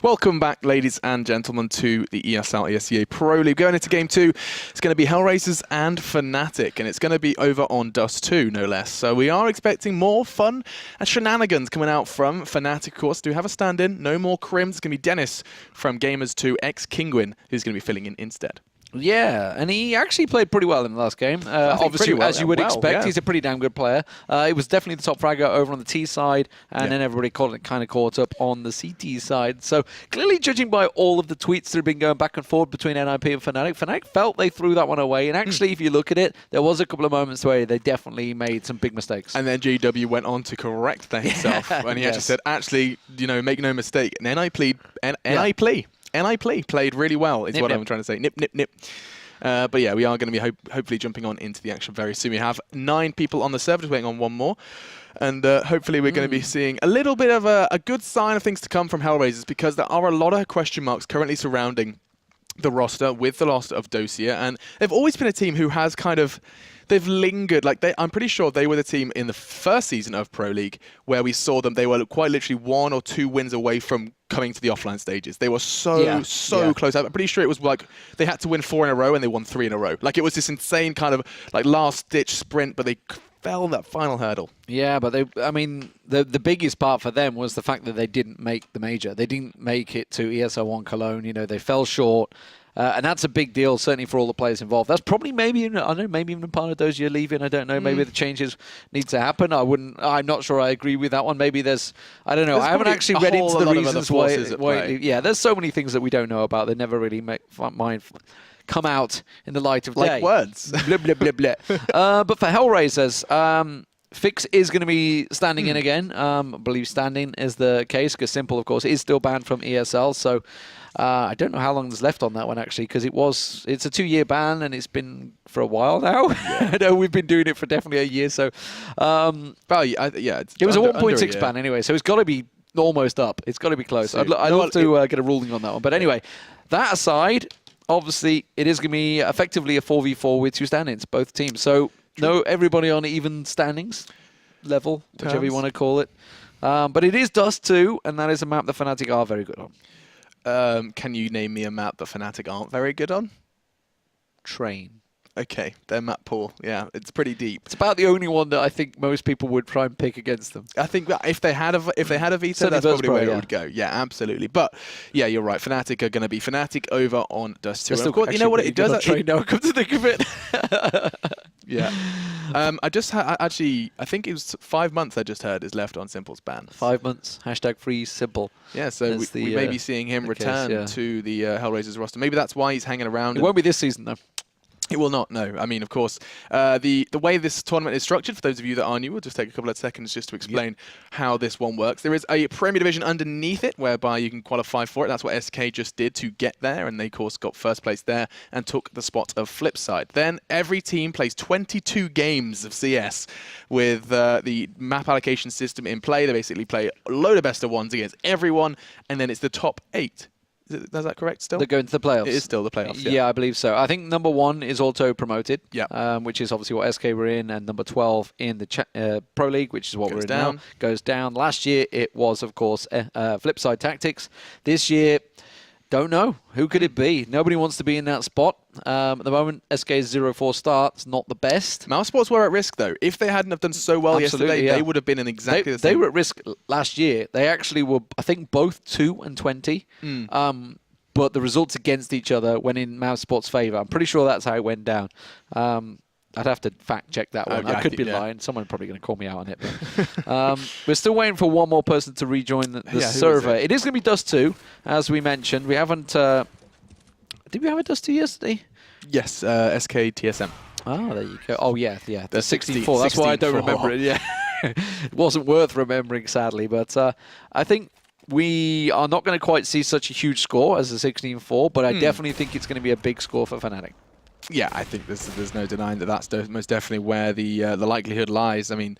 Welcome back, ladies and gentlemen, to the ESL ESEA Pro League. Going into Game 2, it's going to be HellRaisers and Fnatic, and it's going to be over on Dust2, no less. So we are expecting more fun and shenanigans coming out from Fnatic, of course. Do have a stand-in, no more Crims. It's going to be Dennis from Gamers2, ex-Kingwin, who's going to be filling in instead. Yeah, and he actually played pretty well in the last game. Obviously, well, as you would expect, yeah. he's a pretty damn good player. It was definitely the top fragger over on the T side, and then everybody kind of caught up on the CT side. So clearly, judging by all of the tweets that have been going back and forth between NIP and Fnatic, Fnatic felt they threw that one away. And actually, if you look at it, there was a couple of moments where they definitely made some big mistakes. And then GW went on to correct that himself, and he actually said, actually, you know, make no mistake, NI played really well, is what I'm trying to say. Nip, nip, nip. But yeah, we are going to be hopefully jumping on into the action very soon. We have 9 people on the server, just waiting on one more. And hopefully we're going to be seeing a little bit of a good sign of things to come from HellRaisers, because there are a lot of question marks currently surrounding the roster with the loss of Dosia. And they've always been a team who has kind of... They've lingered, like I'm pretty sure they were the team in the first season of Pro League where we saw them. They were quite literally 1 or 2 wins away from coming to the offline stages. They were so close. I'm pretty sure it was like they had to win 4 in a row and they won 3 in a row. Like it was this insane kind of like last ditch sprint, but they fell that final hurdle. Yeah, but the biggest part for them was the fact that they didn't make the major. They didn't make it to ESL 1 Cologne. You know, they fell short. And that's a big deal, certainly for all the players involved. That's probably maybe even part of Dosia leaving. I don't know. Maybe the changes need to happen. I'm not sure I agree with that one. Maybe I don't know. I haven't actually read into the reasons why. Yeah, there's so many things that we don't know about. They never really come out in the light of day. Like words. Blah, blah, blah, blah. But for HellRaisers, Fix is going to be standing in again. I believe standing is the case, because Simple, of course, is still banned from ESL. So I don't know how long there's left on that one, actually, because it's a 2-year ban, and it's been for a while now. Yeah. I know we've been doing it for definitely a year. So, it was a 1.6 ban anyway, so it's got to be almost up. It's got to be close. I'd love to get a ruling on that one. But anyway, that aside, obviously, it is going to be effectively a 4v4 with 2 stand-ins, both teams. So no, everybody on even standings level, whichever you want to call it. But it is Dust2, and that is a map that Fnatic are very good on. Can you name me a map that Fnatic aren't very good on? Train. Okay, their map pool. Yeah, it's pretty deep. It's about the only one that I think most people would try and pick against them. I think that if they had a veto, that's probably where it would go. Yeah, absolutely. But yeah, you're right. Fnatic are going to be Fnatic over on Dust2. Of course, you know what it does. Train now, come to think of it. Yeah. I think it was 5 months I just heard is left on Simple's ban. 5 months. #free Simple. Yeah, so we may be seeing him return to the HellRaisers roster. Maybe that's why he's hanging around. It won't be this season, though. It will not, no. I mean, of course, the way this tournament is structured, for those of you that are new, we'll just take a couple of seconds just to explain how this one works. There is a Premier Division underneath it, whereby you can qualify for it. That's what SK just did to get there, and they, of course, got first place there and took the spot of Flipside. Then every team plays 22 games of CS with the map allocation system in play. They basically play a load of best of ones against everyone, and then it's the top 8. Is that correct still? They're going to the playoffs. It is still the playoffs, yeah. I believe so. I think number 1 is auto-promoted, which is obviously what SK were in, and number 12 in the Pro League, which is what we're in now, goes down. Last year, it was, of course, Flipside Tactics. This year, don't know. Who could it be? Nobody wants to be in that spot. At the moment, SK's 0-4 start's not the best. Mousesports were at risk, though. If they hadn't have done so well yesterday, they would have been in exactly the same... They were at risk last year. They actually were, I think, both 2 and 20. But the results against each other went in Mousesports' favour. I'm pretty sure that's how it went down. I'd have to fact check that one. I could be lying. Someone's probably going to call me out on it. But, we're still waiting for one more person to rejoin the server. It is going to be Dust2, as we mentioned. We haven't... did we have a Dust2 yesterday? Yes, SK TSM. Oh, there you go. Oh, yeah. The 64. That's why I don't remember it. Yeah, it wasn't worth remembering, sadly. But I think we are not going to quite see such a huge score as the 16-4, but I definitely think it's going to be a big score for Fnatic. Yeah, I think there's no denying that that's most definitely where the likelihood lies. I mean,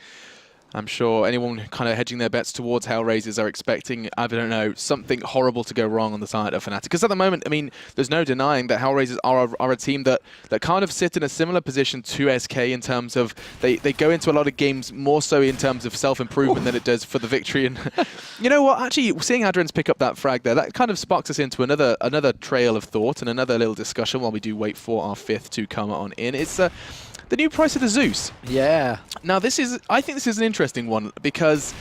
I'm sure anyone kind of hedging their bets towards HellRaisers are expecting, I don't know, something horrible to go wrong on the side of Fnatic. Because at the moment, I mean, there's no denying that HellRaisers are a team that kind of sit in a similar position to SK in terms of they go into a lot of games more so in terms of self-improvement than it does for the victory. And you know what? Actually, seeing Adrian's pick up that frag there, that kind of sparks us into another trail of thought and another little discussion while we do wait for our fifth to come on in. It's the new price of the Zeus. Yeah. Now I think this is an interesting one because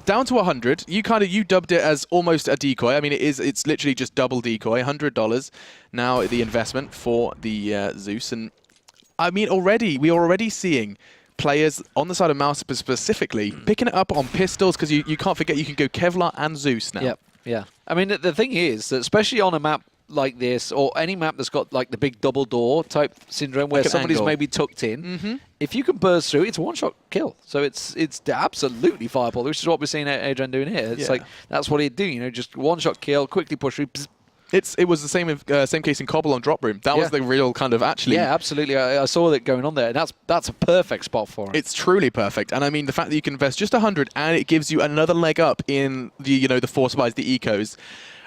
down to 100, you dubbed it as almost a decoy. I mean, it's literally just double decoy, $100 now the investment for the Zeus. And I mean, we're already seeing players on the side of Mouse specifically picking it up on pistols because you can't forget you can go Kevlar and Zeus now. Yep. Yeah. I mean, the thing is that especially on a map like this, or any map that's got like the big double door type syndrome where somebody's maybe tucked in, if you can burst through, it's a one-shot kill. So it's absolutely fireball, which is what we're seeing Adrian doing here. It's like, that's what he'd do, you know, just one-shot kill, quickly push through. It was the same case in Cobble on Drop Room. That was the real kind of actually... Yeah, absolutely. I saw that going on there. And that's a perfect spot for him. It's truly perfect. And I mean, the fact that you can invest just 100 and it gives you another leg up in the, the Force buys, the ecos.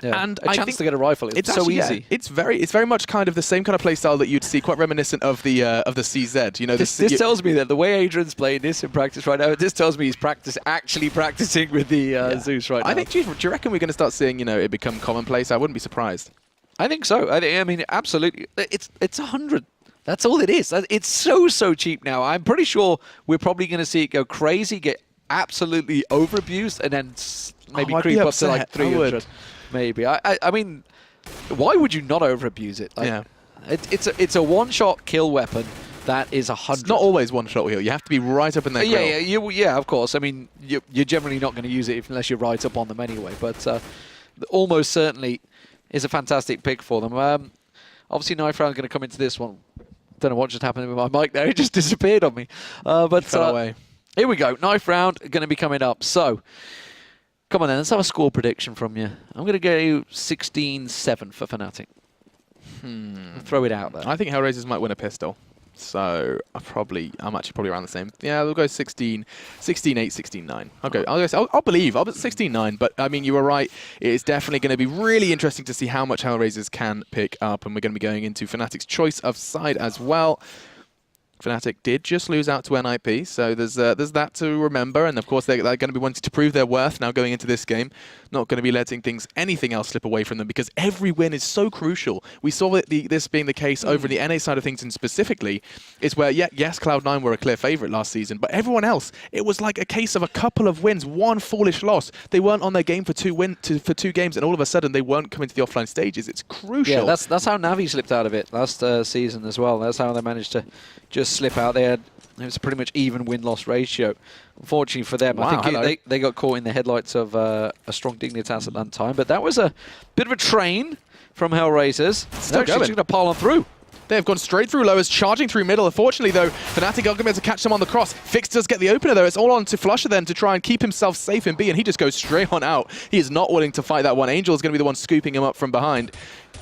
Yeah. And a chance to get a rifle. It's so actually, easy. Yeah, it's very much kind of the same kind of play style that you'd see, quite reminiscent of the CZ. You know, this tells me that the way Adrian's playing this in practice right now, this tells me he's actually practicing with the Zeus right now. I think, do you reckon we're going to start seeing, it become commonplace? I wouldn't be surprised. I think so. I mean, absolutely. It's 100. That's all it is. It's so cheap now. I'm pretty sure we're probably going to see it go crazy, get absolutely over-abused, and then maybe creep up to like 300. Maybe. I mean, why would you not over-abuse it? Like, yeah. It's a one-shot kill weapon that is 100. It's not always one-shot kill. You have to be right up in their grill. Yeah, of course. I mean, you're generally not going to use it unless you're right up on them anyway. But almost certainly is a fantastic pick for them. Obviously, Knife Round is going to come into this one. Don't know what just happened with my mic there. It just disappeared on me. But fell away. Here we go. Knife Round going to be coming up. So, come on then. Let's have a score prediction from you. I'm going to go 16-7 for Fnatic. Throw it out there. I think HellRaisers might win a pistol. So I'm actually probably around the same. Yeah, we'll go 16-8, 16-9. I'll believe. I'll bet 16-9. But I mean, you were right. It's definitely going to be really interesting to see how much HellRaisers can pick up, and we're going to be going into Fnatic's choice of side as well. Fnatic did just lose out to NIP, so there's that to remember, and of course they're going to be wanting to prove their worth now going into this game. Not going to be letting anything else slip away from them because every win is so crucial. We saw that this being the case over the NA side of things, and specifically is where yes, Cloud9 were a clear favourite last season, but everyone else, it was like a case of a couple of wins, one foolish loss. They weren't on their game for two games, and all of a sudden they weren't coming to the offline stages. It's crucial. Yeah, that's how Navi slipped out of it last season as well. That's how they managed to just slip out. It was a pretty much even win-loss ratio. Unfortunately for them, I think they got caught in the headlights of a strong Dignitas at that time. But that was a bit of a train from HellRaisers. They're actually just going to pile on through. They've gone straight through lowers, charging through middle. Unfortunately, though, Fnatic are going to be able to catch them on the cross. Fix does get the opener, though. It's all on to Flusher then to try and keep himself safe in B, and he just goes straight on out. He is not willing to fight that one. Angel is going to be the one scooping him up from behind.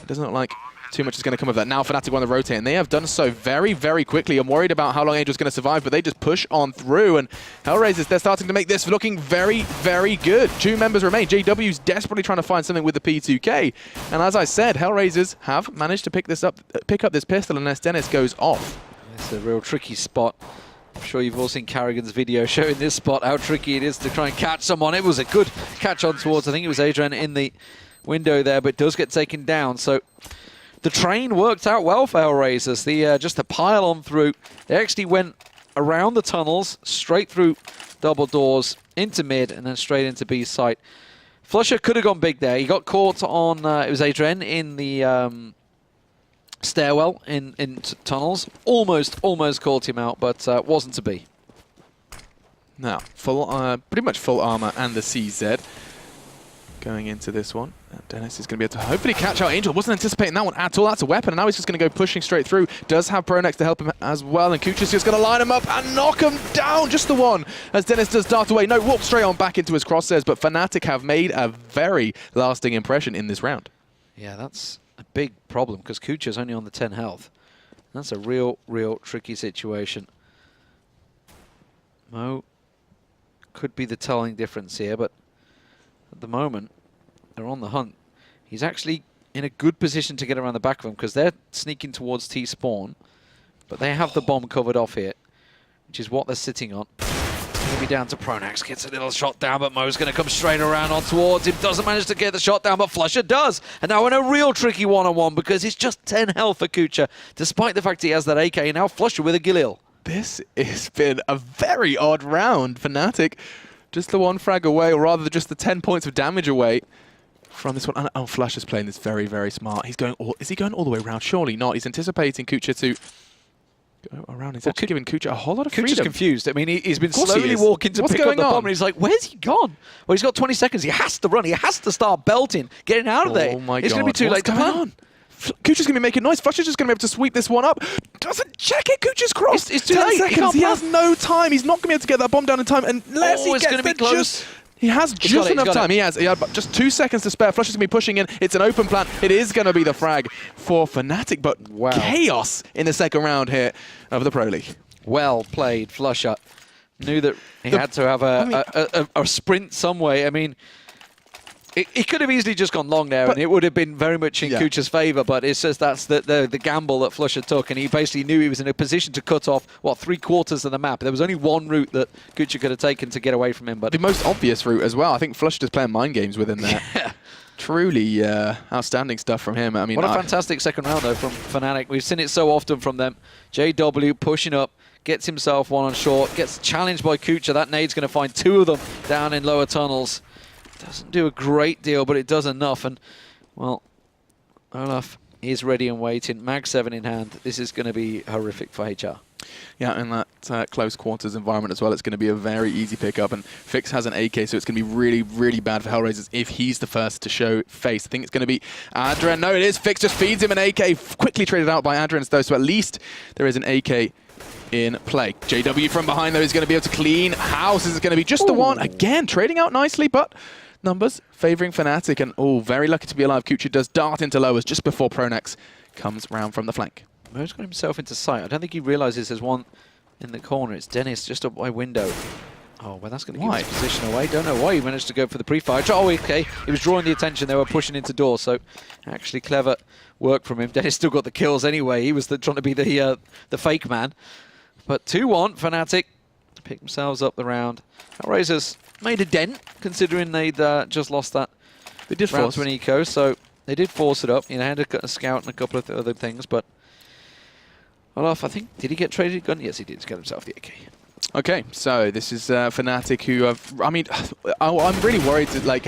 It doesn't look like too much is going to come of that. Now Fnatic want to rotate, and they have done so very, very quickly. I'm worried about how long Angel's going to survive, but they just push on through, and HellRaisers, they're starting to make this looking very, very good. 2 members remain. JW's desperately trying to find something with the P2K, and as I said, HellRaisers have managed to pick up this pistol unless Dennis goes off. It's a real tricky spot. I'm sure you've all seen Carrigan's video showing this spot, how tricky it is to try and catch someone. It was a good catch on towards, I think it was Adrian in the window there, but does get taken down. So the train worked out well for HellRaisers. Just to pile on through, they actually went around the tunnels, straight through double doors, into mid, and then straight into B site. Flusher could have gone big there. He got caught on, it was Adrian, in the stairwell in tunnels. Almost caught him out, but wasn't to be. Now, pretty much full armor and the CZ going into this one. Dennis is going to be able to hopefully catch out Angel. Wasn't anticipating that one at all. That's a weapon, and now he's just going to go pushing straight through. Does have Pronex to help him as well, and Kucha's just going to line him up and knock him down. Just the one, as Dennis does dart away. No, walk straight on back into his crosshairs, but Fnatic have made a very lasting impression in this round. Yeah, that's a big problem, because Kucha's only on the 10 health. That's a real tricky situation. Mo could be the telling difference here, but at the moment, they're on the hunt. He's actually in a good position to get around the back of him because they're sneaking towards T-spawn, but they have the bomb covered off here, which is what they're sitting on. It's going to be down to Pronax. Gets a little shot down, but Mo's going to come straight around on towards him. Doesn't manage to get the shot down, but flusha does. And now in a real tricky one-on-one because it's just 10 health for Kucha, despite the fact he has that AK. And now flusha with a Galil. This has been a very odd round. Fnatic, just the one frag away, or rather just the 10 points of damage away from this one. Oh, Flush is playing this very, very smart. He's going all, is he going all the way around? Surely not. He's anticipating Kucha to go around. He's actually giving Kucha a whole lot of freedom. Kucha's confused. I mean, he's been slowly walking to pick up the bomb, and he's like, where's he gone? Well, he's got 20 seconds. He has to run. He has to start belting, getting out of there. Oh my God. It's going to be too late to plan. Kucha's going to be making noise. Flush is just going to be able to sweep this one up. Doesn't check it. Kucha's crossed. It's too late. Seconds. He has no time. He's not going to be able to get that bomb down in time unless he gets there just... He has just enough time. He had just 2 seconds to spare. Flush is going to be pushing in. It's an open plant. It is going to be the frag for Fnatic, but chaos in the second round here of the Pro League. Well played, Flusha. Knew that he had to have a sprint some way. I mean, he could have easily just gone long there, and it would have been very much in Kucha's favour, but it's just that's the gamble that Flusha took, and he basically knew he was in a position to cut off, what, 3/4 of the map. There was only one route that Kucha could have taken to get away from him. But the most obvious route as well. I think Flusha just playing mind games within there. Yeah. Truly outstanding stuff from him. I mean, what a fantastic second round, though, from Fnatic. We've seen it so often from them. JW pushing up, gets himself one on short, gets challenged by Kucha. That nade's going to find 2 of them down in lower tunnels. Doesn't do a great deal, but it does enough. And, well, Olaf is ready and waiting. Mag 7 in hand. This is going to be horrific for HR. Yeah, in that close quarters environment as well, it's going to be a very easy pickup. And Fix has an AK, so it's going to be really, really bad for HellRaisers if he's the first to show face. I think it's going to be Adrian. No, it is. Fix just feeds him an AK. Quickly traded out by Adrian, though, so at least there is an AK in play. JW from behind, though, is going to be able to clean house. This is going to be just the one. Again, trading out nicely, but numbers favouring Fnatic, and very lucky to be alive. Kucha does dart into lowers just before Pronax comes round from the flank. Mo's got himself into sight. I don't think he realises there's one in the corner. It's Dennis just up by window. Oh, well, that's going to give his position away. Don't know why he managed to go for the pre-fire. Oh, okay. He was drawing the attention. They were pushing into door, so actually clever work from him. Dennis still got the kills anyway. He was trying to be the fake man. But 2-1, Fnatic pick themselves up the round. HellRaisers made a dent, considering they'd just lost that round to an eco, so they did force it up. You know, had a scout and a couple of other things, but Olaf, I think, did he get traded gun? Yes, he did to get himself the AK. Okay, so this is Fnatic who have, I mean, I'm really worried like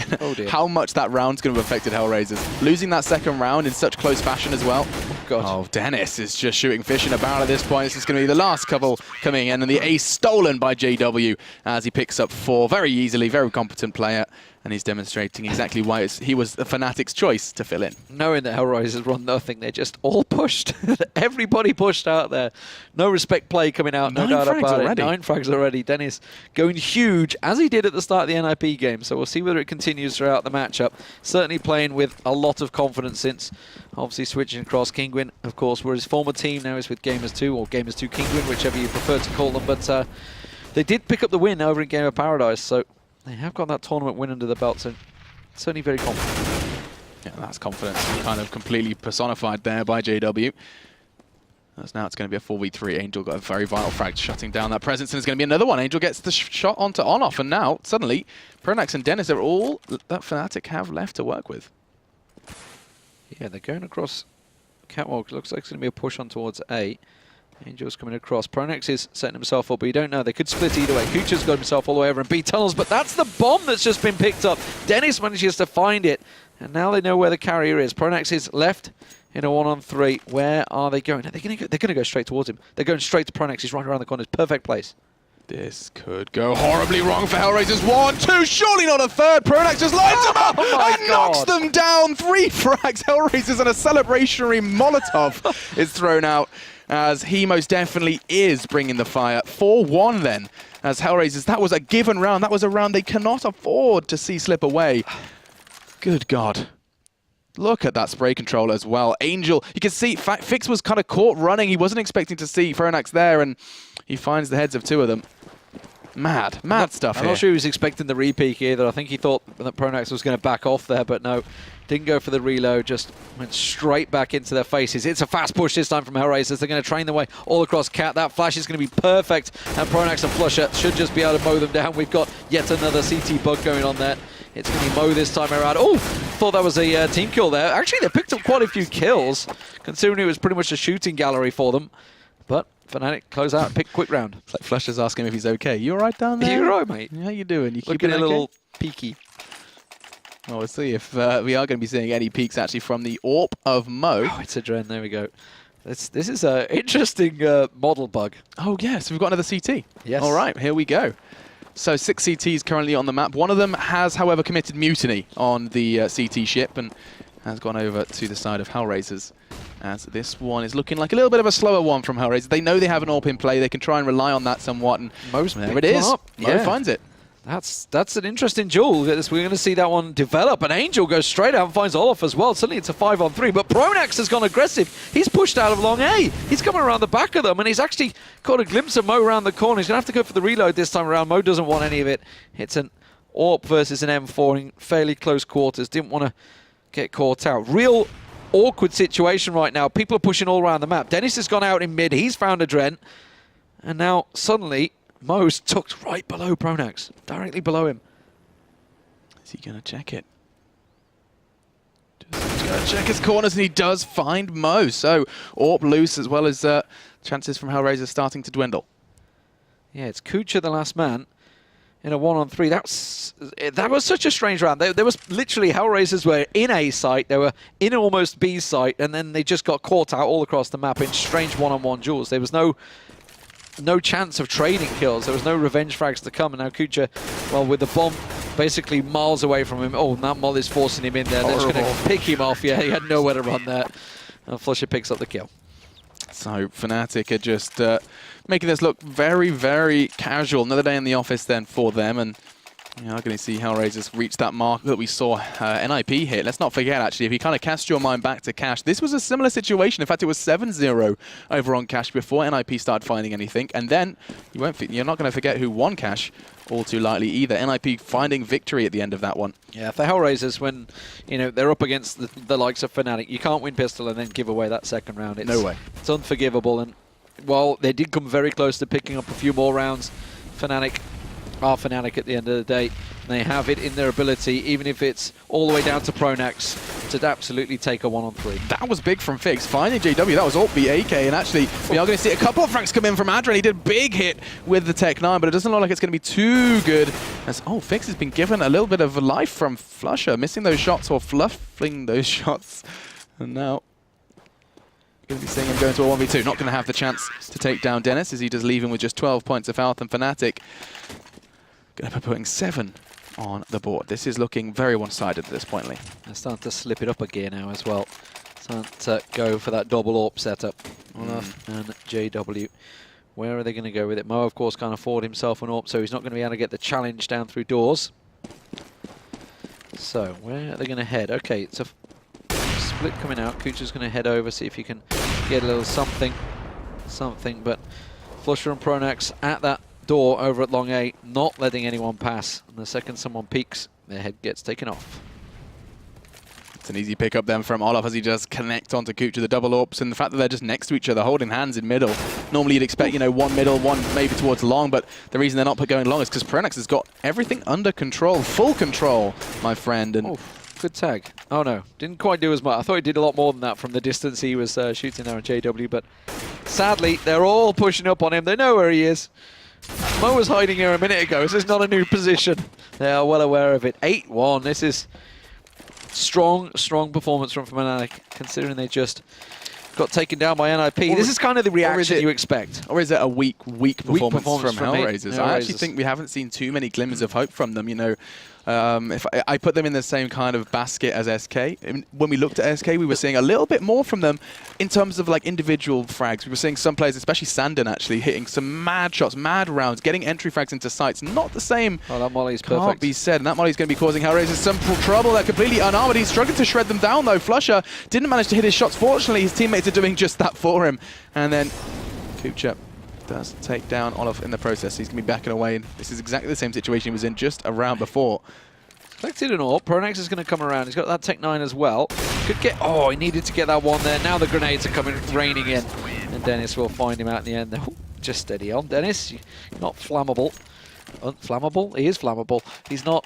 how much that round's going to have affected HellRaisers. Losing that second round in such close fashion as well. Oh, Dennis is just shooting fish in a barrel at this point. This is going to be the last couple coming in, and the ace stolen by JW as he picks up 4 very easily, very competent player. And he's demonstrating exactly why he was the Fnatic's choice to fill in. Knowing that HellRaisers run nothing, they're just all pushed. Everybody pushed out there. No respect play coming out, no doubt about it. 9 frags already. Dennis going huge, as he did at the start of the NIP game. So we'll see whether it continues throughout the matchup. Certainly playing with a lot of confidence since obviously switching across. Kinguin, of course, were his former team. Now he's with Gamers2, or Gamers2 Kinguin, whichever you prefer to call them. But they did pick up the win over in Game of Paradise. So they have got that tournament win under the belt, so certainly very confident. Yeah, that's confidence kind of completely personified there by JW. As now it's going to be a 4v3. Angel got a very vital frag shutting down that presence, and it's going to be another one. Angel gets the shot onto on-off, and now suddenly Pronax and Dennis are all that Fnatic have left to work with. Yeah, they're going across catwalk. Looks like it's going to be a push on towards A. Angel's coming across. Pronax is setting himself up, but you don't know. They could split either way. Kucha's got himself all the way over in B tunnels, but that's the bomb that's just been picked up. Dennis manages to find it, and now they know where the carrier is. Pronax is left in a 1-on-3. Where are they going? Are they going to go? They're going to go straight towards him. They're going straight to Pronax. He's right around the corner. It's perfect place. This could go horribly wrong for HellRaisers. 1, 2, surely not a third. Pronax just lights them up and knocks them down. 3 frags. HellRaisers and a celebratory Molotov is thrown out, as he most definitely is bringing the fire. 4-1 then, as HellRaisers. That was a given round. That was a round they cannot afford to see slip away. Good God. Look at that spray control as well. Angel, you can see Fix was kind of caught running. He wasn't expecting to see Pronax there, and he finds the heads of 2 of them. Mad stuff I'm here. not sure he was expecting the re-peek either. I think he thought that Pronax was going to back off there, but no. Didn't go for the reload, just went straight back into their faces. It's a fast push this time from HellRaisers. They're going to train their way all across Cat. That flash is going to be perfect, and Pronax and Flusher should just be able to mow them down. We've got yet another CT bug going on there. It's going to be Mo this time around. Oh, thought that was a team kill there. Actually, they picked up quite a few kills, considering it was pretty much a shooting gallery for them. But Fnatic close out, pick quick round. It's like Flusher's asking him if he's okay. You all right down there? You all right, mate? How you doing? You Looking keeping a okay? little peaky. Well, we'll see if we are going to be seeing any peaks actually from the AWP of Mo. Oh, it's a Dren. There we go. This is an interesting model bug. Oh, yes. We've got another CT. Yes. All right. Here we go. So 6 CTs currently on the map. One of them has, however, committed mutiny on the CT ship and has gone over to the side of HellRaisers. As this one is looking like a little bit of a slower one from HellRaisers. They know they have an AWP in play. They can try and rely on that somewhat. And Mo's there it is. Mo finds it. That's an interesting duel. We're going to see that one develop. And Angel goes straight out and finds Olaf as well. Suddenly it's a 5-on-3. But Pronax has gone aggressive. He's pushed out of long A. He's coming around the back of them. And he's actually caught a glimpse of Mo around the corner. He's going to have to go for the reload this time around. Mo doesn't want any of it. It's an AWP versus an M4 in fairly close quarters. Didn't want to get caught out. Real awkward situation right now. People are pushing all around the map. Dennis has gone out in mid. He's found a Dren. And now suddenly Mo's tucked right below Pronax, directly below him. Is he going to check it? He's going to check his corners, and he does find Mo. So AWP loose, as well as chances from HellRaisers starting to dwindle. Yeah, it's Kucha, the last man, in a 1-on-3. That was such a strange round. There was literally HellRaisers were in A site, they were in almost B site, and then they just got caught out all across the map in strange one-on-one duels. There was no chance of trading kills. There was no revenge frags to come, and now Kucha, well, with the bomb basically miles away from him. Oh, that Molly's forcing him in there. They're just going to pick him off. Yeah, he had nowhere to run there. And Flusher picks up the kill. So Fnatic are just making this look very, very casual. Another day in the office then for them, and you are going to see HellRaisers reach that mark that we saw NIP hit. Let's not forget, actually, if you kind of cast your mind back to Cash, this was a similar situation. In fact, it was 7-0 over on Cash before NIP started finding anything. And then you're not going to forget who won Cash all too lightly either. NIP finding victory at the end of that one. Yeah, for HellRaisers, when they're up against the likes of Fnatic, you can't win pistol and then give away that second round. No way. It's unforgivable. And while they did come very close to picking up a few more rounds, Fnatic are Fnatic at the end of the day. They have it in their ability, even if it's all the way down to Pronax, to absolutely take a 1-on-3. That was big from Fix. Finding JW, that was AWP the AK, and actually we are going to see a couple of frags come in from Adren. He did a big hit with the Tech 9, but it doesn't look like it's going to be too good. As Fix has been given a little bit of life from Flusher, missing those shots or fluffing those shots. And now going to be seeing him go into a 1v2. Not going to have the chance to take down Dennis, as he does leave him with just 12 points of health, and Fnatic going to be putting 7 on the board. This is looking very one-sided at this point, Lee. They're starting to slip it up a gear now as well. Starting to go for that double AWP setup. Olaf and JW. Where are they going to go with it? Mo, of course, can't afford himself an AWP, so he's not going to be able to get the challenge down through doors. So, where are they going to head? Okay, it's a split coming out. Kucha's going to head over, see if he can get a little something. But Flusher and Pronax at that door over at long A, not letting anyone pass. And the second someone peeks, their head gets taken off. It's an easy pick up then from Olaf as he just connect onto Kucha, the double AWPs, and the fact that they're just next to each other, holding hands in middle. Normally you'd expect, one middle, one maybe towards long, but the reason they're not going long is because Pronax has got everything under control, full control, my friend. And good tag. Oh no, didn't quite do as much. I thought he did a lot more than that from the distance he was shooting there on JW, but sadly, they're all pushing up on him. They know where he is. Mo was hiding here a minute ago. This is not a new position. They are well aware of it. 8-1. This is strong performance from Fnatic, considering they just got taken down by NIP. This is kind of the reaction you expect. Or is it a weak performance from HellRaisers? I actually HellRaisers. think we haven't seen too many glimmers of hope from them. If I put them in the same kind of basket as SK. When we looked at SK, we were seeing a little bit more from them in terms of like individual frags. We were seeing some players, especially Sandon, actually hitting some mad shots, mad rounds, getting entry frags into sites. Not the same. Oh, that Molly's Can't perfect. be said. And that Molly's going to be causing HellRaisers some trouble. They're completely unarmored. He's struggling to shred them down, though. Flusher didn't manage to hit his shots. Fortunately, his teammates are doing just that for him. And then Kucha does take down Olaf in the process. He's going to be backing away, and this is exactly the same situation he was in just a round before. Collected an AWP. Pronax is going to come around. He's got that Tech 9 as well. Could get... Oh, he needed to get that one there. Now the grenades are coming, raining in. And Dennis will find him out in the end. Ooh, just steady on, Dennis. You're not flammable. Flammable? He is flammable. He's not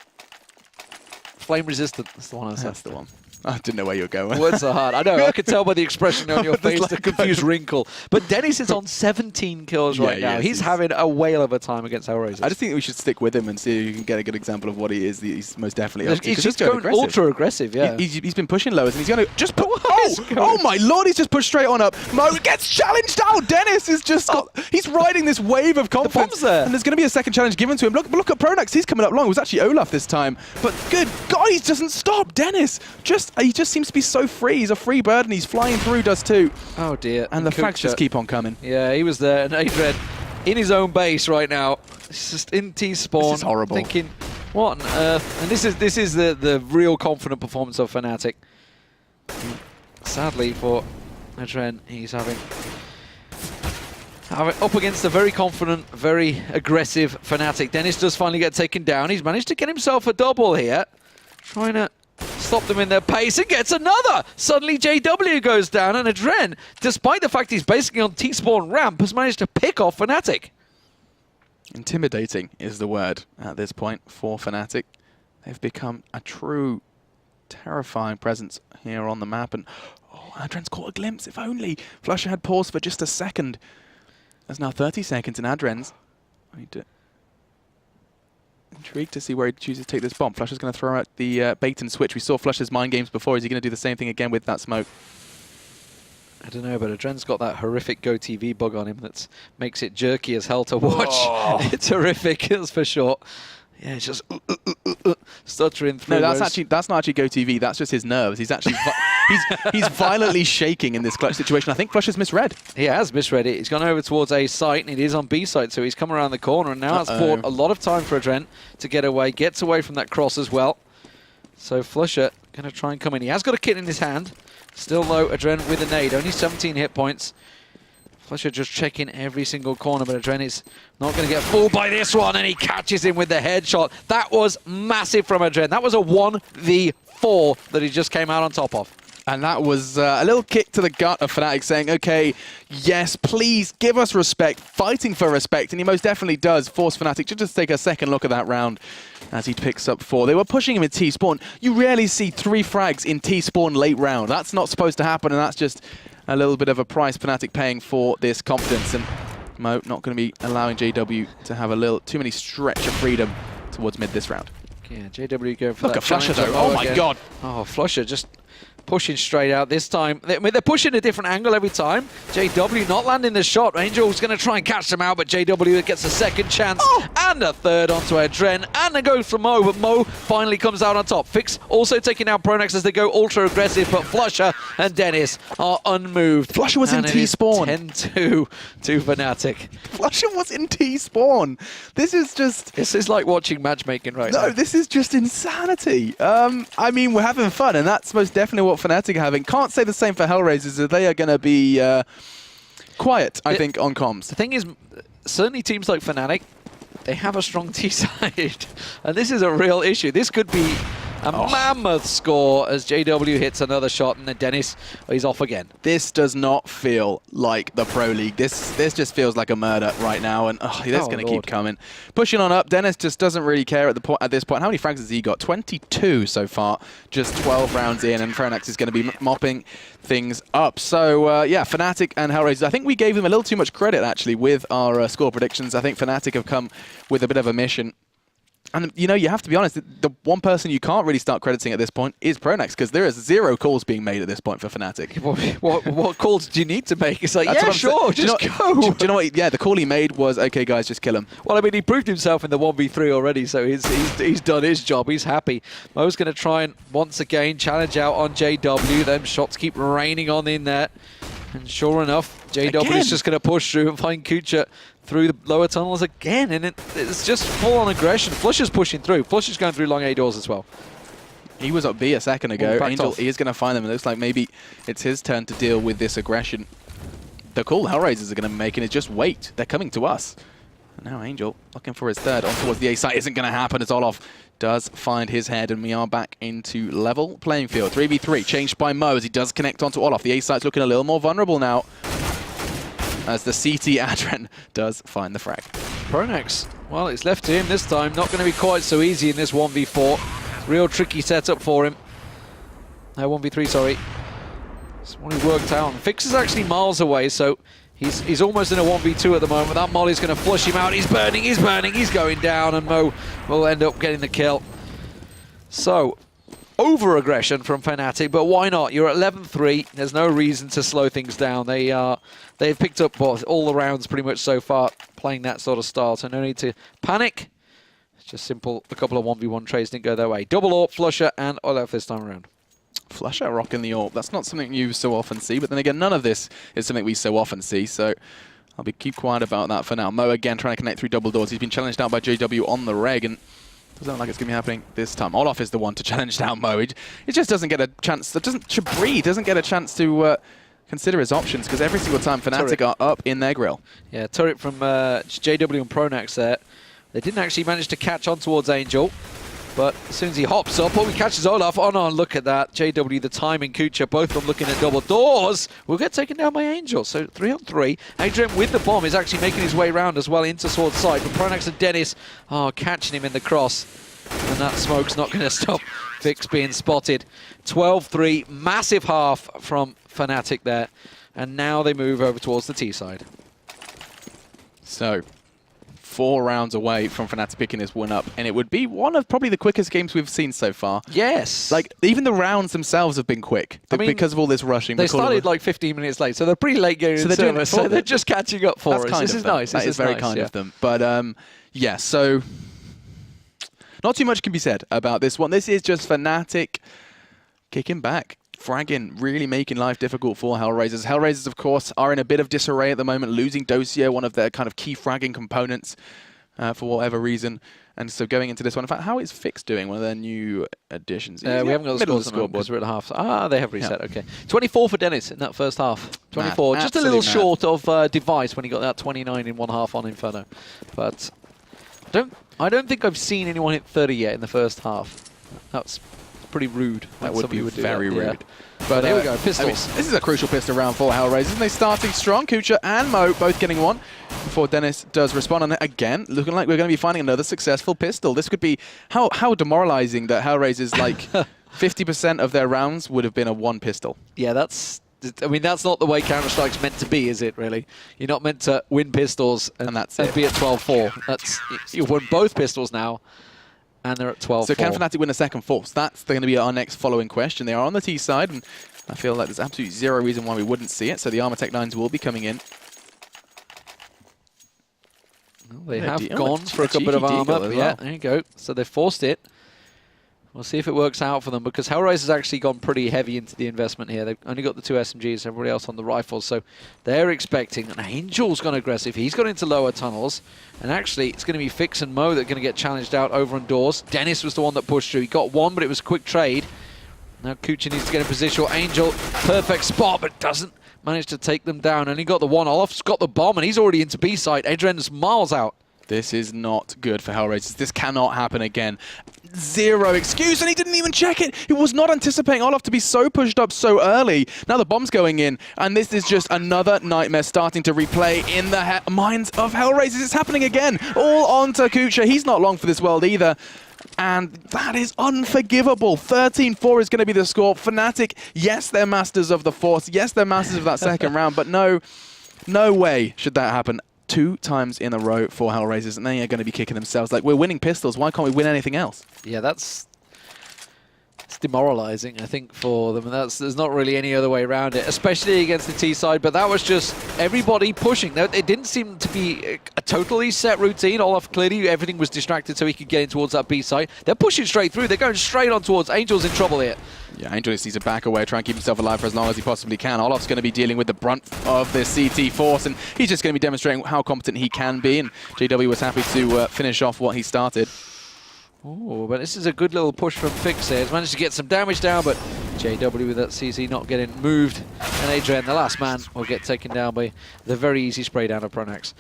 flame resistant. That's the one I said. That's the one. I didn't know where you were going. Words are hard. I know. I could tell by the expression on your face, the confused wrinkle. But Dennis is on 17 kills right now. He's having a whale of a time against HellRaisers. I just think we should stick with him and see if you can get a good example of what he is. He's most definitely up to. He's just going ultra aggressive, yeah. He's been pushing lowers, and he's going to just put... Oh my lord, he's just pushed straight on up. Mo gets challenged out. Dennis has just got... He's riding this wave of confidence. The bomb's there. And there's going to be a second challenge given to him. Look at Pronax. He's coming up long. It was actually Olaf this time. But good God, he doesn't stop. Dennis, he just seems to be so free. He's a free bird, and he's flying through Dust2. Oh dear. And the frags just keep on coming. Yeah, he was there. And Adrian in his own base right now. He's just in T-spawn. This is horrible. Thinking, what on earth? And this is the real confident performance of Fnatic. Sadly for Adrian, he's having up against a very confident, very aggressive Fnatic. Dennis does finally get taken down. He's managed to get himself a double here. Trying to stop them in their pace and gets another. Suddenly JW goes down, and Adren, despite the fact he's basically on T-spawn ramp, has managed to pick off Fnatic. Intimidating is the word at this point for Fnatic. They've become a true terrifying presence here on the map, and Adren's caught a glimpse. If only Flusher had paused for just a second. There's now 30 seconds in Adren's. I need to... Intrigued to see where he chooses to take this bomb. Flusher's going to throw out the bait and switch. We saw Flusher's mind games before. Is he going to do the same thing again with that smoke? I don't know, but Adren's got that horrific Go TV bug on him that makes it jerky as hell to watch. It's horrific, that's for sure. Yeah, it's just stuttering through. No, that's not actually Go TV. That's just his nerves. He's actually he's violently shaking in this clutch situation. I think Flusher's misread. He has misread it. He's gone over towards A site, and it is on B site, so he's come around the corner, and now it's bought a lot of time for Adren to get away. Gets away from that cross as well. So Flusher going to try and come in. He has got a kit in his hand. Still low, Adren with a nade. Only 17 hit points. Flusher just checking every single corner, but Adren is not going to get fooled by this one, and he catches him with the headshot. That was massive from Adren. That was a 1v4 that he just came out on top of. And that was a little kick to the gut of Fnatic saying, okay, yes, please give us respect, fighting for respect. And he most definitely does force Fnatic to just take a second look at that round as he picks up 4. They were pushing him in T-spawn. You rarely see 3 frags in T-spawn late round. That's not supposed to happen, and that's just a little bit of a price Fnatic paying for this confidence. And Mo not going to be allowing JW to have a little too many stretch of freedom towards mid this round. Yeah, JW going for Look at Flusher though. Oh my god. Oh, Flusher just pushing straight out this time. I mean, they're pushing a different angle every time. JW not landing the shot. Angel's going to try and catch them out, but JW gets a second chance and a third onto Adren, and then goes for Mo, but Mo finally comes out on top. Fix also taking out Pronax as they go ultra aggressive, but Flusher and Dennis are unmoved. Flusher was in T-spawn. 10-2 to Fnatic. Flusher was in T-spawn. This is just... This is like watching matchmaking right now. No, this is just insanity. I mean, we're having fun, and that's most definitely what Fnatic are having. Can't say the same for HellRaisers. They are going to be quiet, I think, on comms. The thing is, certainly teams like Fnatic, they have a strong T side, and this is a real issue. This could be a mammoth score as JW hits another shot, and then Dennis, he's off again. This does not feel like the Pro League. This just feels like a murder right now, and that's going to keep coming. Pushing on up, Dennis just doesn't really care at this point. How many frags has he got? 22 so far, just 12 rounds in, and Pronax is going to be mopping things up. So, yeah, Fnatic and HellRaisers. I think we gave them a little too much credit, actually, with our score predictions. I think Fnatic have come with a bit of a mission. And, you know, you have to be honest, the one person you can't really start crediting at this point is Pronax, because there is 0 calls being made at this point for Fnatic. What calls do you need to make? It's like, yeah, sure, just go. Do you know what? Yeah, the call he made was, okay, guys, just kill him. Well, I mean, he proved himself in the 1v3 already, so he's done his job. He's happy. Mo's going to try and, once again, challenge out on JW. Them shots keep raining on in there. And sure enough, JW is just going to push through and find Kucha through the lower tunnels again, and it's just full-on aggression. Flusher's pushing through. Flusher's going through long A doors as well. He was up B a second ago. Angel, he is going to find them. It looks like maybe it's his turn to deal with this aggression. the call HellRaisers are going to be making is just wait. They're coming to us. And now Angel looking for his third on towards the A site. Isn't going to happen as Olof does find his head, and we are back into level playing field. 3v3 changed by Mo as he does connect onto Olof. The A site's looking a little more vulnerable now as the CT Adren does find the frag. Pronax, well, it's left to him this time. Not going to be quite so easy in this 1v4. Real tricky setup for him. No, 1v3, sorry. It's what he worked out. And Fix is actually miles away, so he's almost in a 1v2 at the moment. That molly's going to flush him out. He's burning, he's going down, and Mo will end up getting the kill. So, over-aggression from Fnatic, but why not? You're at 11-3. There's no reason to slow things down. They've picked up all the rounds pretty much so far, playing that sort of style, so no need to panic. It's just simple. A couple of 1v1 trades didn't go their way. Double AWP, Flusher, and Olof this time around. Flusher rocking the AWP. That's not something you so often see, but then again, none of this is something we so often see, so I'll keep quiet about that for now. Mo again trying to connect through double doors. He's been challenged out by JW on the reg, and doesn't look like it's going to be happening this time. Olof is the one to challenge down Mo. It just doesn't get a chance, should breathe, doesn't get a chance to consider his options, because every single time Fnatic are up in their grill. Yeah, turret from JW and Pronax there. They didn't actually manage to catch on towards Angel, but as soon as he hops up, he catches Olof. Oh no, look at that. JW, the timing, Kucha, both of them looking at double doors. Will get taken down by Angel. So 3-on-3. Adrian with the bomb is actually making his way around as well into Sword side. But Pronax and Dennis catching him in the cross. And that smoke's not going to stop Fix being spotted. 12-3, massive half from Fnatic there. And now they move over towards the T side. So 4 rounds away from Fnatic picking this one up, and it would be one of probably the quickest games we've seen so far. Yes. Like, even the rounds themselves have been quick because of all this rushing. They started like 15 minutes late, so they're pretty late getting in service, so they're just catching up for us. This is nice. That is very kind of them. But, yeah, so not too much can be said about this one. This is just Fnatic kicking back. Fragging, really making life difficult for HellRaisers. HellRaisers, of course, are in a bit of disarray at the moment, losing Dossier, one of their kind of key fragging components, for whatever reason. And so going into this one, in fact, how is Fix doing? One of their new additions? We haven't got the scoreboard because we're at half. They have reset, okay. 24 for Dennis in that first half. 24, just a little short of Device when he got that 29 in one half on Inferno. But I don't think I've seen anyone hit 30 yet in the first half. That's pretty rude. That would be very rude. Yeah. But here we go, pistols. I mean, this is a crucial pistol round for HellRaisers, and they're starting strong. Kucha and Mo both getting one before Dennis does respond. And again, looking like we're going to be finding another successful pistol. This could be how demoralizing that HellRaisers, like 50% of their rounds would have been a one pistol. Yeah, that's not the way Counter-Strike's meant to be, is it, really? You're not meant to win pistols and that's it. Be at 12-4. You won both pistols now. And they're at 12-4. So can Fnatic win a second force? That's going to be our next following question. They are on the T side, and I feel like there's absolutely zero reason why we wouldn't see it. So the Armor Tech 9s will be coming in. Well, they have gone for a couple of armor. Yeah, there you go. So they forced it. We'll see if it works out for them, because HellRaisers has actually gone pretty heavy into the investment here. They've only got the 2 SMGs, everybody else on the rifles, so they're expecting. And Angel's gone aggressive. He's got into lower tunnels, and actually it's going to be Fix and Mo that are going to get challenged out over on doors. Dennis was the one that pushed through. He got one, but it was a quick trade. Now Kucha needs to get in position. Angel, perfect spot, but doesn't manage to take them down. And he got the one. Olof's got the bomb, and he's already into B site. Adrian's miles out. This is not good for HellRaisers. This cannot happen again. Zero excuse, and he didn't even check it. He was not anticipating Olof to be so pushed up so early. Now the bomb's going in, and this is just another nightmare starting to replay in the minds of HellRaisers. It's happening again. All onto Kucha. He's not long for this world either. And that is unforgivable. 13-4 is going to be the score. Fnatic, yes, they're masters of the Force. Yes, they're masters of that second round, but no way should that happen. 2 times in a row for HellRaisers, and they are going to be kicking themselves. Like, we're winning pistols. Why can't we win anything else? Yeah, it's demoralizing, I think, for them. And there's not really any other way around it, especially against the T side. But that was just everybody pushing. It didn't seem to be a totally set routine. Olof, clearly, everything was distracted so he could get in towards that B side. They're pushing straight through. They're going straight on towards Angel's in trouble here. Yeah, Angel just needs to back away, try and keep himself alive for as long as he possibly can. Olof's going to be dealing with the brunt of this CT force, and he's just going to be demonstrating how competent he can be, and JW was happy to finish off what he started. Oh, but this is a good little push from Fix here. He's managed to get some damage down, but JW with that CZ not getting moved. And Adrian, the last man, will get taken down by the very easy spray down of Pronax.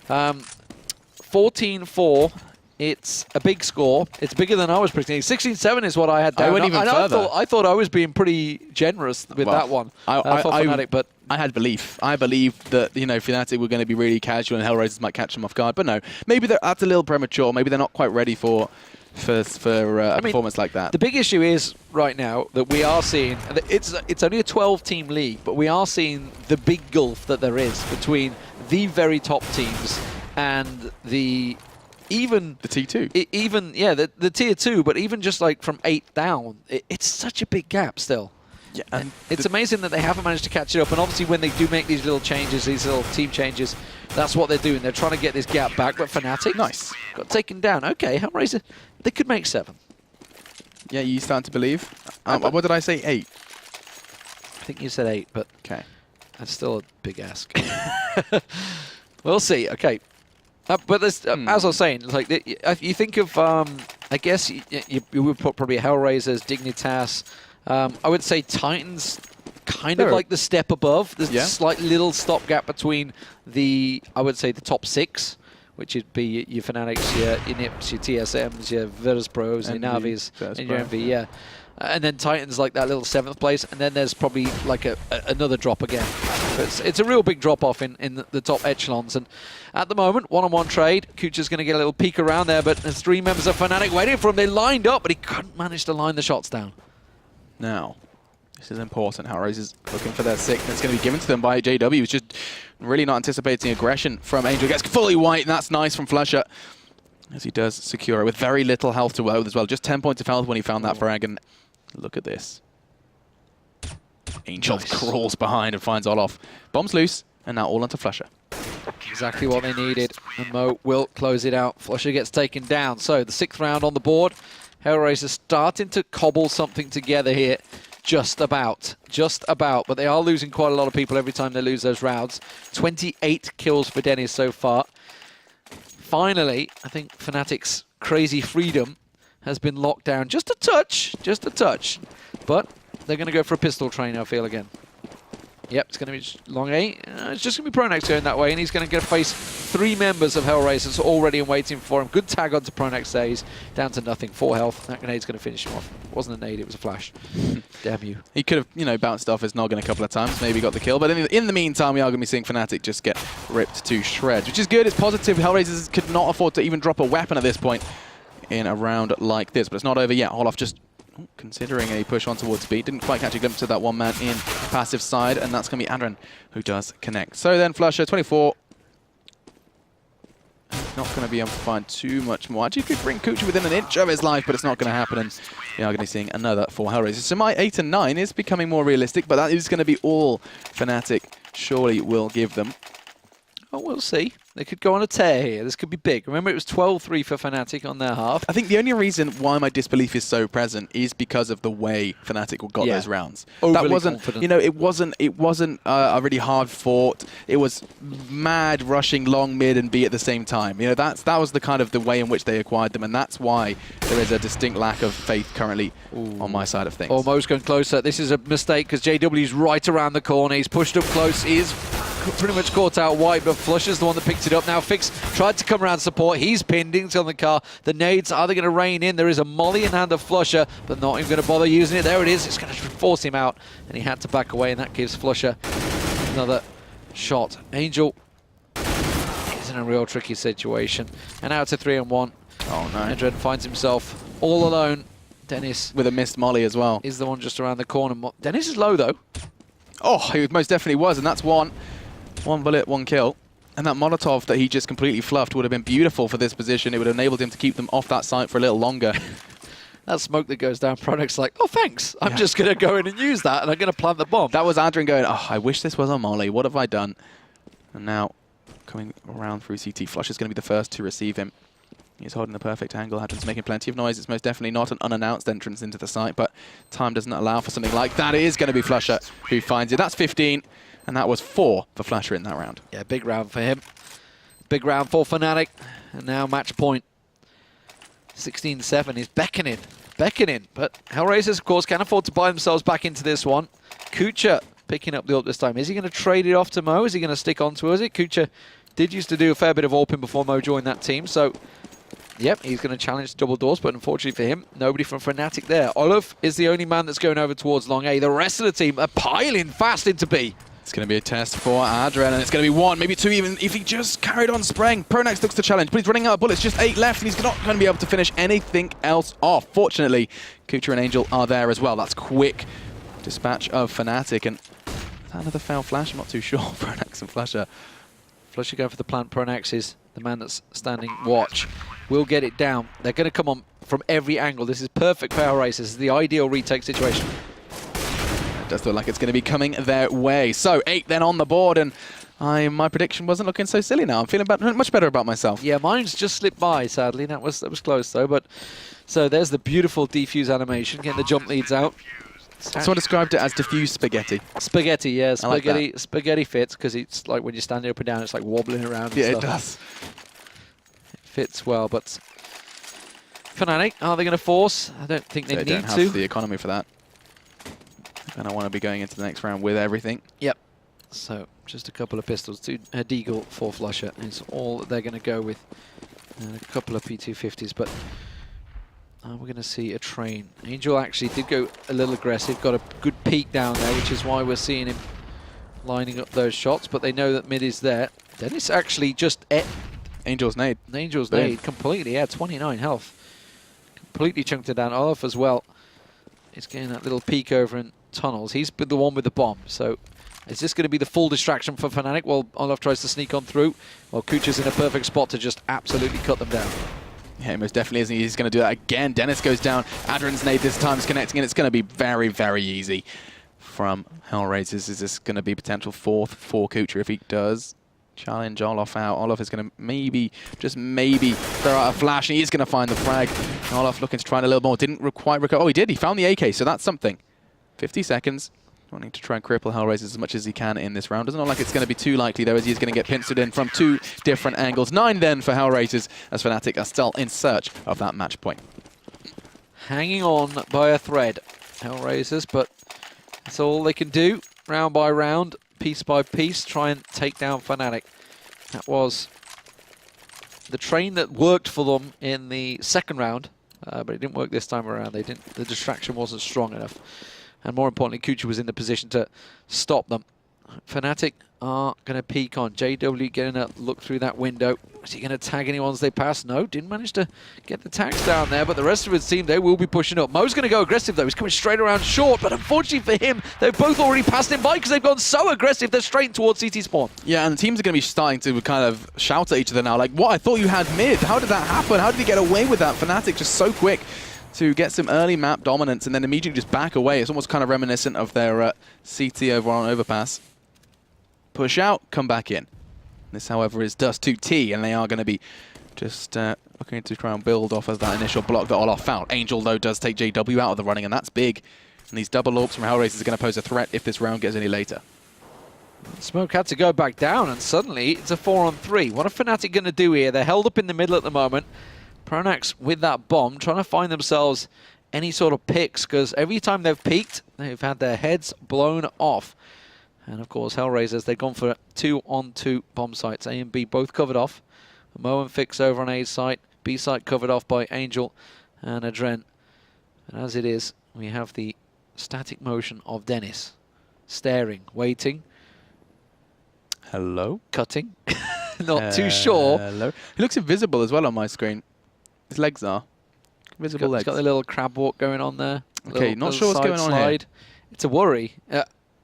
14-4. It's a big score. It's bigger than I was predicting. 16-7 is what I had down. I went even further. I thought I was being pretty generous with that one for Fnatic, but I had belief. I believed that, you know, Fnatic were going to be really casual and HellRaisers might catch them off guard. But no, maybe that's a little premature. Maybe they're not quite ready for a performance like that. The big issue is right now that we are seeing, it's only a 12-team league, but we are seeing the big gulf that there is between the very top teams and the T2. The tier 2, but even just like from 8 down, it's such a big gap still. Yeah, and it's amazing that they haven't managed to catch it up. And obviously when they do make these little changes, these little team changes, that's what they're doing. They're trying to get this gap back, but Fnatic got taken down. Okay, HellRaisers, they could make 7. Yeah, you starting to believe? What did I say, 8? I think you said 8, but okay, that's still a big ask. We'll see. Okay. But as I was saying, like you think of, I guess you would put probably HellRaisers, Dignitas. I would say Titans, kind of like the step above. There's a slight little stopgap between I would say the top 6, which would be your Fnatics, your Inips, your TSMs, your Virtus.pros, your Navis, and your MV. Yeah. And then Titans like that little 7th place, and then there's probably like another drop again. So it's a real big drop off in the top echelons. And at the moment, one-on-one trade. Kucha's going to get a little peek around there, but there's 3 members of Fnatic waiting for him. They lined up, but he couldn't manage to line the shots down. Now, this is important. HellRaisers looking for their 6th. It's going to be given to them by JW. He's just really not anticipating aggression from Angel. Gets fully white, and that's nice from Flusher, as he does secure it with very little health to work with as well. Just 10 points of health when he found that frag, and look at this. Angel crawls behind and finds Olof. Bombs loose, and now all onto Flusher. Exactly what they needed, and Mo will close it out. Flusher gets taken down. So the 6th round on the board. HellRaisers starting to cobble something together here. Just about. But they are losing quite a lot of people every time they lose those rounds. 28 kills for Dennis so far. Finally, I think Fnatic's crazy freedom has been locked down just a touch. But they're going to go for a pistol train, I feel, again. Yep, it's going to be long A. It's just going to be Pronax going that way, and he's going to face 3 members of HellRaisers already and waiting for him. Good tag onto Pronax there. He's down to nothing, 4 health. That grenade's going to finish him off. It wasn't a nade, it was a flash. Damn you. He could have, you know, bounced off his noggin a couple of times, maybe got the kill, but in the meantime, we are going to be seeing Fnatic just get ripped to shreds, which is good. It's positive. HellRaisers could not afford to even drop a weapon at this point in a round like this, but it's not over yet. Olof just considering a push on towards B. Didn't quite catch a glimpse of that one man in passive side, and that's going to be Adren who does connect. So then Flusher, 24. Not going to be able to find too much more. Actually, could bring Kucha within an inch of his life, but it's not going to happen, and we are going to be seeing another 4 HellRaisers. So my 8 and 9 is becoming more realistic, but that is going to be all Fnatic surely will give them. Oh, we'll see. They could go on a tear here. This could be big. Remember, it was 12-3 for Fnatic on their half. I think the only reason why my disbelief is so present is because of the way Fnatic got those rounds. Overly that wasn't, confident. you know, it wasn't a really hard fought. It was mad rushing long mid and B at the same time. You know, that was the kind of the way in which they acquired them, and that's why there is a distinct lack of faith currently on my side of things. Almost going closer. This is a mistake because JW's right around the corner. He's pushed up close. He is pretty much caught out wide, but Flusher's the one that picked it up. Now Fix tried to come around support. He's pinned. He's on the car. The nades are they going to rain in? There is a molly in hand of Flusher, but not even going to bother using it. There it is. It's going to force him out, and he had to back away, and that gives Flusher another shot. Angel is in a real tricky situation, and now it's a 3-on-1. Oh no! Adren finds himself all alone. Dennis with a missed molly as well. Is the one just around the corner. Dennis is low though. Oh, he most definitely was, and that's one bullet, 1 kill. And that Molotov that he just completely fluffed would have been beautiful for this position. It would have enabled him to keep them off that site for a little longer. That smoke that goes down, Product's like, oh, thanks. I'm just going to go in and use that, and I'm going to plant the bomb. That was Adrian going, oh, I wish this was a molly. What have I done? And now, coming around through CT, Flush is going to be the first to receive him. He's holding the perfect angle. Adrian's making plenty of noise. It's most definitely not an unannounced entrance into the site, but time doesn't allow for something like that. It is going to be Flusher who finds it. That's 15, and that was 4 for Flusher in that round. Yeah, big round for him. Big round for Fnatic, and now match point. 16-7 is beckoning beckoning. But HellRaisers, of course, can afford to buy themselves back into this one. Kucha picking up the ult this time. Is he going to trade it off to Mo? Is he going to stick on to it? Kucha did used to do a fair bit of AWPing before Mo joined that team, so yep, he's going to challenge double doors, but unfortunately for him, nobody from Fnatic there. Olaf is the only man that's going over towards long A. The rest of the team are piling fast into B. It's going to be a test for Adren, and it's going to be 1, maybe 2 even, if he just carried on spraying. Pronax looks to challenge, but he's running out of bullets. Just 8 left, and he's not going to be able to finish anything else off. Fortunately, Kucha and Angel are there as well. That's quick dispatch of Fnatic, and is that another foul flash? I'm not too sure. Pronax and Flusher. Flusher going for the plant. Pronax is the man that's standing watch. Will get it down. They're going to come on from every angle. This is perfect for HellRaisers. This is the ideal retake situation. It does look like it's going to be coming their way. So 8 then on the board, and my prediction wasn't looking so silly now. I'm feeling much better about myself. Yeah, mine's just slipped by, sadly. That was close, though. But so there's the beautiful defuse animation, getting the jump leads out. Someone described it as diffuse spaghetti. Spaghetti, yeah. Spaghetti, like spaghetti fits, because it's like when you're standing up and down, it's like wobbling around. Yeah, and it stuff. does. It fits well, but Fnatic, are they going to force? I don't think they need don't to. have the economy for that. And I want to be going into the next round with everything. Yep. So just a couple of pistols, 2 Deagle, 4 Flusher is all that they're going to go with. And a couple of P250s, but we're going to see a train. Angel actually did go a little aggressive, got a good peek down there, which is why we're seeing him lining up those shots, but they know that mid is there. Dennis actually just Angel's nade. Angel's nade completely, yeah, 29 health. Completely chunked it down. Olaf as well is getting that little peek over in tunnels. He's been the one with the bomb, so is this going to be the full distraction for Fnatic while Olaf tries to sneak on through? Well, Kucha's in a perfect spot to just absolutely cut them down. Yeah, most definitely isn't. He's going to do that again. Dennis goes down. Adren's nade this time is connecting, and it's going to be very, very easy from HellRaisers. Is this going to be potential 4th for Kucha if he does challenge Olaf out? Olaf is going to maybe, just maybe, throw out a flash, and he is going to find the frag. Olaf looking to try a little more. Didn't quite recover. Oh, he did. He found the AK, so that's something. 50 seconds. Wanting to try and cripple HellRaisers as much as he can in this round. Doesn't look like it's going to be too likely, though, as he's going to get pincered in from 2 different angles. 9 then for HellRaisers, as Fnatic are still in search of that match point. Hanging on by a thread, HellRaisers, but that's all they can do, round by round, piece by piece, try and take down Fnatic. That was the train that worked for them in the second round, but it didn't work this time around. The distraction wasn't strong enough. And more importantly, Kucha was in the position to stop them. Fnatic are going to peek on. JW getting a look through that window. Is he going to tag anyone as they pass? No, didn't manage to get the tags down there, but the rest of his team, they will be pushing up. Mo's going to go aggressive, though. He's coming straight around short, but unfortunately for him, they've both already passed him by because they've gone so aggressive, they're straight towards CT spawn. Yeah, and the teams are going to be starting to kind of shout at each other now, like, what? I thought you had mid. How did that happen? How did he get away with that? Fnatic just so quick to get some early map dominance and then immediately just back away. It's almost kind of reminiscent of their CT over on Overpass. Push out, come back in. This, however, is Dust2, and they are going to be just looking to try and build off of that initial block that Olaf found. Angel, though, does take JW out of the running, and that's big. And these double AWPs from HellRaisers are going to pose a threat if this round gets any later. Smoke had to go back down, and suddenly it's a 4-on-3. What are Fnatic going to do here? They're held up in the middle at the moment. Pronax with that bomb, trying to find themselves any sort of picks, because every time they've peeked, they've had their heads blown off. And of course, HellRaisers, they've gone for 2-on-2 bomb sites. A and B both covered off. Mo and Fix over on A's site. B site covered off by Angel and Adren. And as it is, we have the static motion of Dennis. Staring, waiting. Hello? Cutting. Not too sure. Hello. He looks invisible as well on my screen. His legs are. Visible legs. He's got the little crab walk going on there. Okay, not sure what's going on here. It's a worry.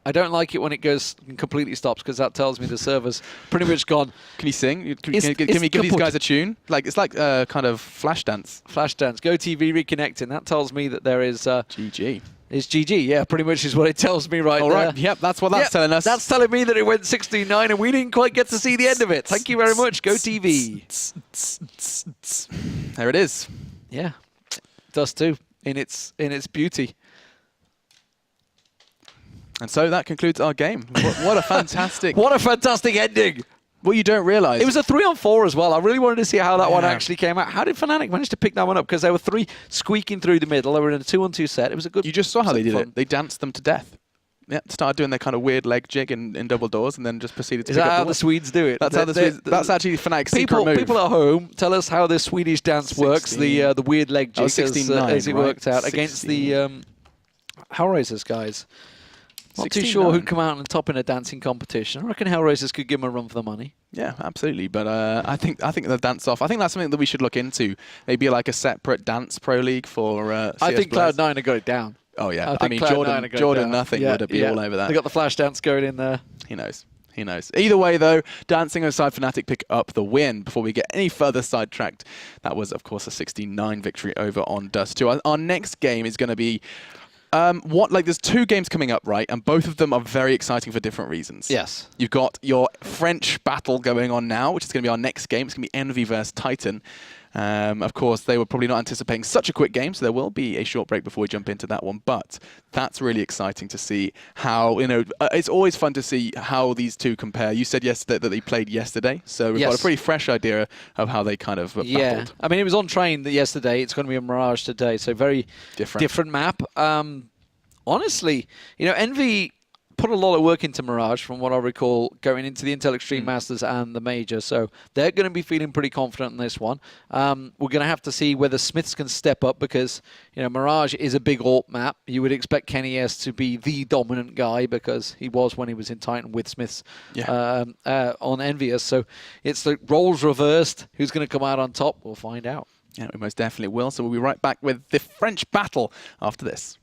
I don't like it when it goes and completely stops, because that tells me the server's pretty much gone. Can you sing? Can we give these guys a tune? Like it's like kind of flash dance. Flash dance. Go TV reconnecting. That tells me that there is GG. It's GG. Yeah, pretty much is what it tells me right All there. right. Yep, that's what that's telling us. That's telling me that it went 16-9 and we didn't quite get to see the end of it. Thank you very much. Go TV. There it is. Yeah, Dust2 in its beauty. And so that concludes our game. What a fantastic... What a fantastic ending. What you don't realise... It was a 3-on-4 as well. I really wanted to see how that one Yeah. actually came out. How did Fnatic manage to pick that one up? Because there were 3 squeaking through the middle. They were in a 2-on-2 set. It was a good... You just saw how they did fun. it. They danced them to death. Yeah, started doing their kind of weird leg jig in double doors, and then just proceeded to Is pick that up how the the Swedes do it? That's how the Swedes... That's actually Fnatic's secret move. People at home, tell us how the Swedish dance works, the weird leg jig as it worked out against the HellRaisers guys. Not too sure who'd come out on top in a dancing competition. I reckon HellRaisers could give them a run for the money. Yeah, absolutely. But I think the dance off. I think that's something that we should look into. Maybe like a separate dance pro league for. I think Cloud9 have got it down. Oh yeah, I mean Cloud9 Jordan nothing would be all over that. They got the flash dance going in there. He knows. He knows. Either way, though, Dancing aside, Fnatic pick up the win. Before we get any further sidetracked, that was, of course, a 69 victory over on Dust2. Our next game is going to be there's 2 games coming up, right? And both of them are very exciting for different reasons. Yes. You've got your French battle going on now, which is going to be our next game. It's going to be Envy versus Titan. Of course, they were probably not anticipating such a quick game, so there will be a short break before we jump into that one. But that's really exciting to see how, it's always fun to see how these two compare. You said yesterday that they played yesterday, so we've got a pretty fresh idea of how they kind of battled. I mean, it was on train yesterday. It's going to be a Mirage today, so very different map. Honestly, Envy put a lot of work into Mirage, from what I recall, going into the Intel Extreme Masters and the Major. So they're going to be feeling pretty confident in this one. We're going to have to see whether Smiths can step up because, Mirage is a big AWP map. You would expect Kenny S to be the dominant guy because he was when he was in Titan with Smiths on Envious. So it's the roles reversed. Who's going to come out on top? We'll find out. Yeah, we most definitely will. So we'll be right back with the French battle after this.